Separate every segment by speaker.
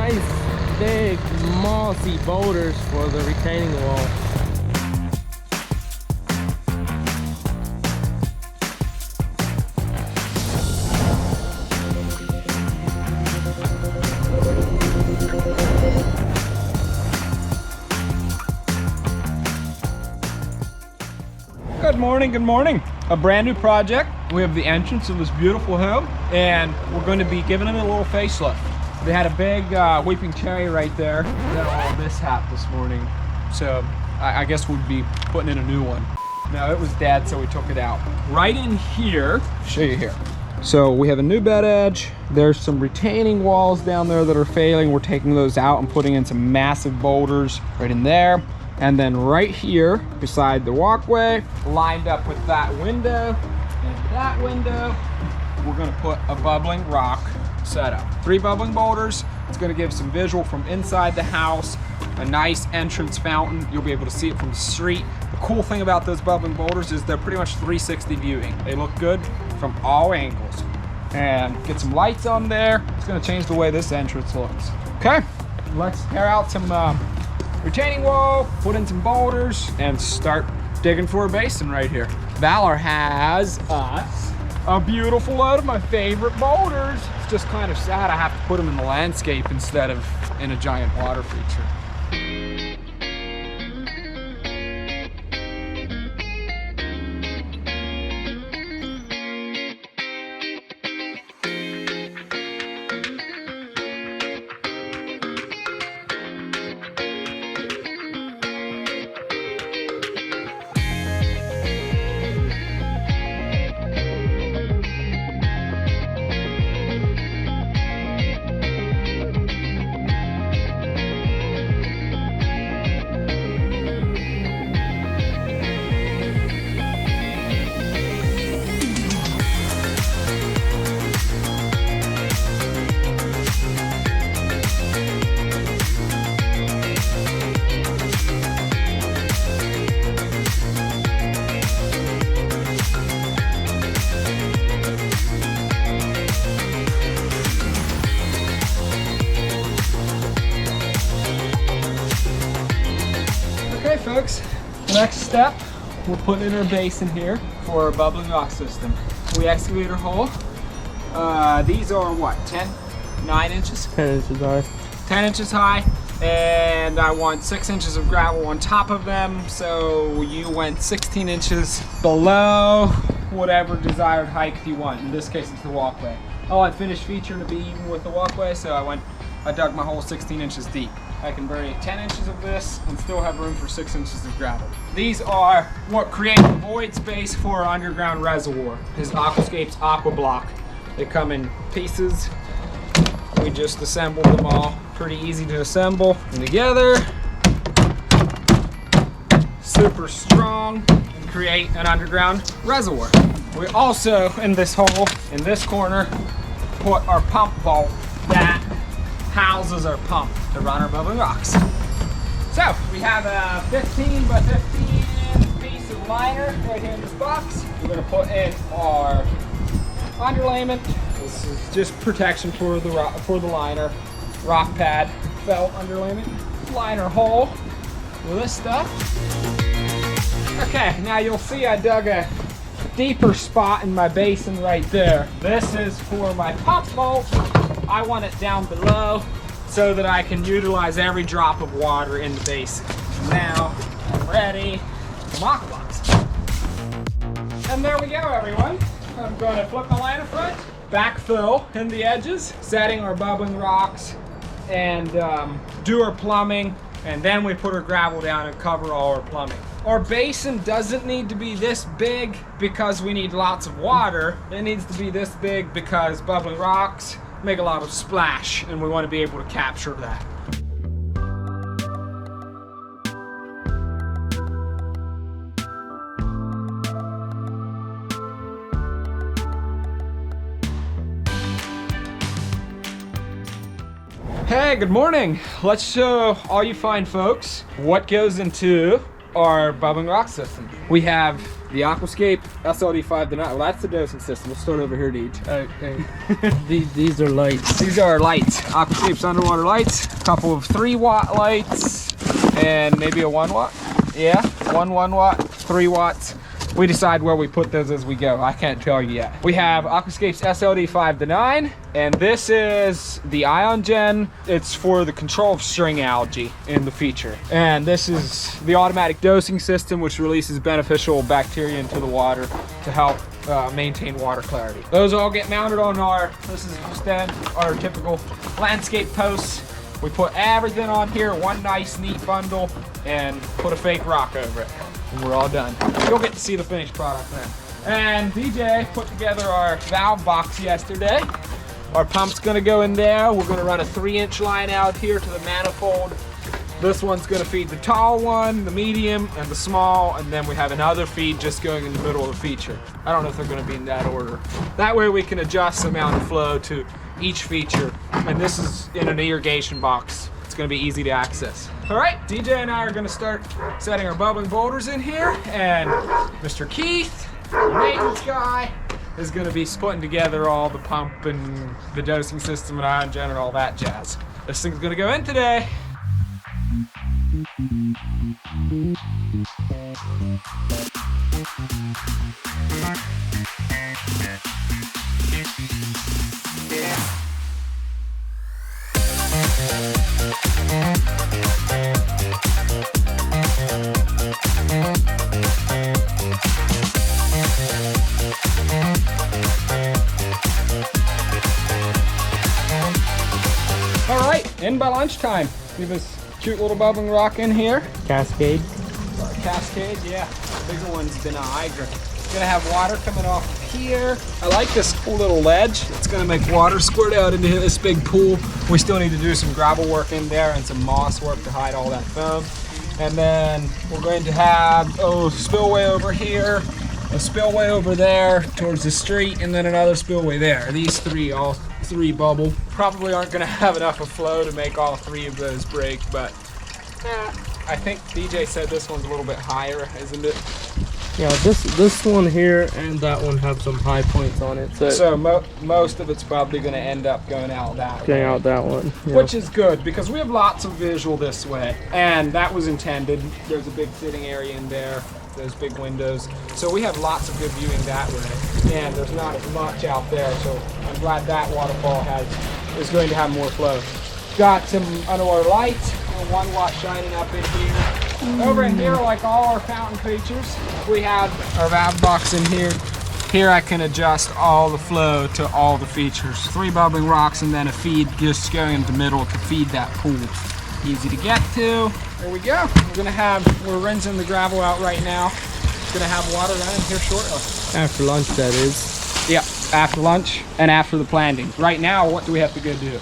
Speaker 1: nice big mossy boulders for the retaining wall.
Speaker 2: Good morning, good morning. A brand new project. We have the entrance of this beautiful home, and we're going to be giving it a little facelift. They had a big weeping cherry right there. Then all mishap this morning. So I guess we'd be putting in a new one. No, it was dead, so we took it out. Right in here, show you here. So we have a new bed edge. There's some retaining walls down there that are failing. We're taking those out and putting in some massive boulders right in there. And then right here beside the walkway, lined up with that window and that window, we're gonna put a bubbling rock setup. 3 bubbling boulders. It's gonna give some visual from inside the house, a nice entrance fountain. You'll be able to see it from the street. The cool thing about those bubbling boulders is they're pretty much 360 viewing. They look good from all angles. And get some lights on there. It's gonna change the way this entrance looks. Okay, let's tear out some retaining wall, put in some boulders, and start digging for a basin right here. Valor has us a beautiful load of my favorite boulders. It's just kind of sad I have to put them in the landscape instead of in a giant water feature. Okay folks, next step, we're putting in our basin here for our bubbling rock system. We excavate our hole. These are what, 9 inches?
Speaker 1: 10 inches high.
Speaker 2: 10 inches high, and I want 6 inches of gravel on top of them, so you went 16 inches below whatever desired height you want. In this case, it's the walkway. I want finished feature to be even with the walkway, so I dug my hole 16 inches deep. I can bury 10 inches of this and still have room for 6 inches of gravel. These are what create the void space for our underground reservoir. This is Aquascape's Aqua Block. They come in pieces. We just assembled them all. Pretty easy to assemble and together. Super strong and create an underground reservoir. We also, in this hole, in this corner, put our pump vault that houses our pump to run our bubbling rocks. So we have a 15 by 15 piece of liner right here in this box. We're going to put in our underlayment. This is just protection for the liner. Rock pad, felt underlayment, liner hole with this stuff. Okay, now you'll see I dug a deeper spot in my basin right there. This is for my pump vault. I want it down below so that I can utilize every drop of water in the basin. Now I'm ready to mock box. And there we go, everyone. I'm going to flip my liner front, backfill in the edges, setting our bubbling rocks, and do our plumbing, and then we put our gravel down and cover all our plumbing. Our basin doesn't need to be this big because we need lots of water. It needs to be this big because bubbling rocks make a lot of splash, and we want to be able to capture that. Hey, good morning. Let's show all you fine folks what goes into our bubbling rock system. We have The Aquascape SLD5 to 9. Well, that's the dosing system. We'll start over here, Deej.
Speaker 1: Okay. these are lights.
Speaker 2: These are our lights. Aquascape's underwater lights. A couple of 3-watt lights and maybe a 1 watt. Yeah, 1 watt, 3 watts. We decide where we put those as we go. I can't tell you yet. We have Aquascape's SLD5 to 9, and this is the Ion Gen. It's for the control of string algae in the feature. And this is the automatic dosing system, which releases beneficial bacteria into the water to help maintain water clarity. Those all get mounted on this is just then our typical landscape posts. We put everything on here, one nice neat bundle, and put a fake rock over it. And we're all done. You'll get to see the finished product then. And DJ put together our valve box yesterday. Our pump's gonna go in there. We're gonna run a 3-inch line out here to the manifold. This one's gonna feed the tall one, the medium, and the small, and then we have another feed just going in the middle of the feature. I don't know if they're gonna be in that order. That way we can adjust the amount of flow to each feature. And this is in an irrigation box. It's gonna be easy to access. All right, DJ and I are gonna start setting our bubbling boulders in here, and Mr. Keith, the maintenance guy, is gonna be putting together all the pump and the dosing system and ion gen and all that jazz. This thing's gonna go in today. All right, in by lunchtime. We have this cute little bubbling rock in here.
Speaker 1: Cascade.
Speaker 2: Cascade, yeah. Bigger one's been a hydrant. It's gonna have water coming off here. I like this cool little ledge. It's gonna make water squirt out into this big pool. We still need to do some gravel work in there and some moss work to hide all that foam. And then we're going to have spillway over here, a spillway over there towards the street, and then another spillway there. These all three bubble. Probably aren't gonna have enough of flow to make all 3 of those break, but I think DJ said this one's a little bit higher, isn't it?
Speaker 1: Yeah, this one here and that one have some high points on it.
Speaker 2: So most of it's probably going to end up going out that way.
Speaker 1: Going out that one. Yeah.
Speaker 2: Which is good because we have lots of visual this way. And that was intended. There's a big sitting area in there. Those big windows. So we have lots of good viewing that way. And there's not as much out there. So I'm glad that waterfall is going to have more flow. Got some underwater lights. 1 watt shining up in here. Over in here, like all our fountain features, we have our valve box in here. Here I can adjust all the flow to all the features. 3 bubbling rocks and then a feed just going in the middle to feed that pool. Easy to get to. There we go. We're rinsing the gravel out right now. Gonna have water running here shortly.
Speaker 1: After lunch, that is.
Speaker 2: Yeah, after lunch and after the planting. Right now, what do we have to go do?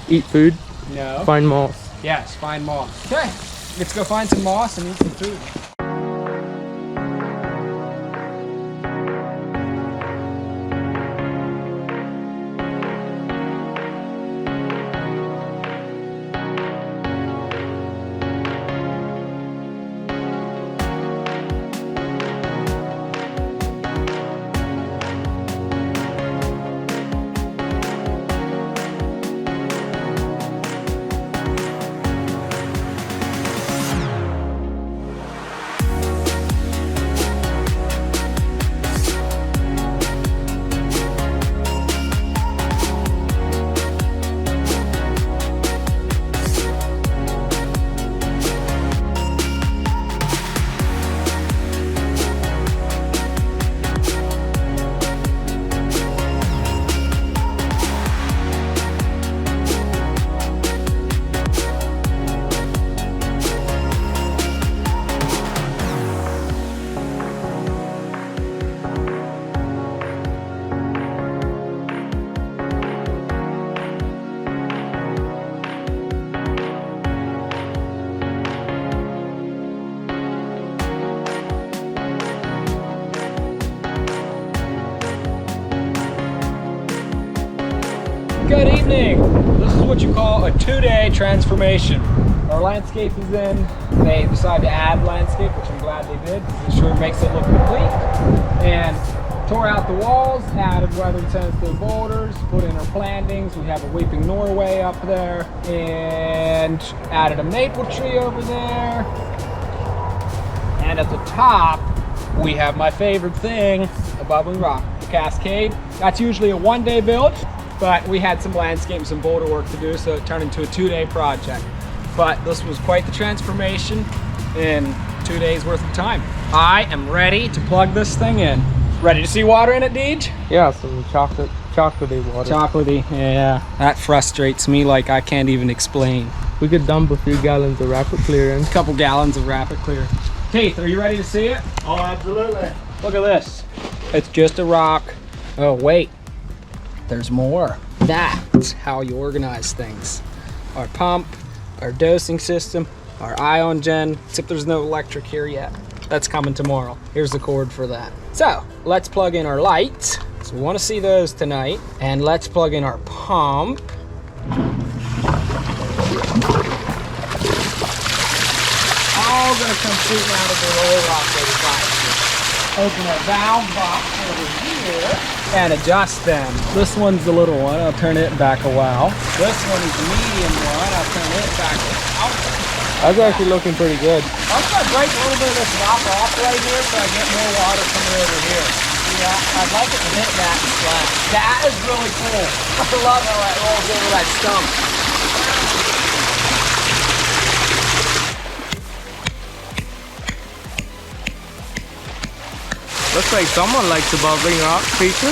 Speaker 1: Eat food.
Speaker 2: No.
Speaker 1: Find moss.
Speaker 2: Yes, find moss. Okay, let's go find some moss and eat some food. Good evening. This is what you call a 2-day transformation. our landscape is in. They decided to add landscape, which I'm glad they did, because it sure makes it look complete. And tore out the walls, added weathered sandstone boulders, put in our plantings. We have a weeping Norway up there, and added a maple tree over there. And at the top, we have my favorite thing, a bubbling rock, the Cascade. That's usually a one-day build, but we had some landscape and some boulder work to do, so it turned into a 2-day project. But this was quite the transformation in 2 days worth of time. I am ready to plug this thing in. Ready to see water in it, Deej?
Speaker 1: Yeah, some chocolatey water.
Speaker 2: Chocolatey, yeah. That frustrates me like I can't even explain.
Speaker 1: We could dump a few gallons of rapid clear in.
Speaker 2: A couple gallons of rapid clear. Keith, are you ready to see it?
Speaker 3: Oh, absolutely.
Speaker 2: Look at this. It's just a rock. Oh, wait. There's more. That's how you organize things. Our pump, our dosing system, our ion gen, except there's no electric here yet. That's coming tomorrow. Here's the cord for that. So let's plug in our lights. So we want to see those tonight. And let's plug in our pump. All gonna come shooting out of the roller rock that we got here. Open our valve box over here and adjust them. This one's the little one. I'll turn it back a while. This one is the medium one. I'll turn it back a while.
Speaker 1: That's actually looking pretty good.
Speaker 2: I'm gonna break a little bit of this rock off right here so I get more water coming over here. Yeah, I'd like it to hit that and splash. That is really cool. I love how it rolls over that stump.
Speaker 1: Looks like someone likes the bubbling rock feature.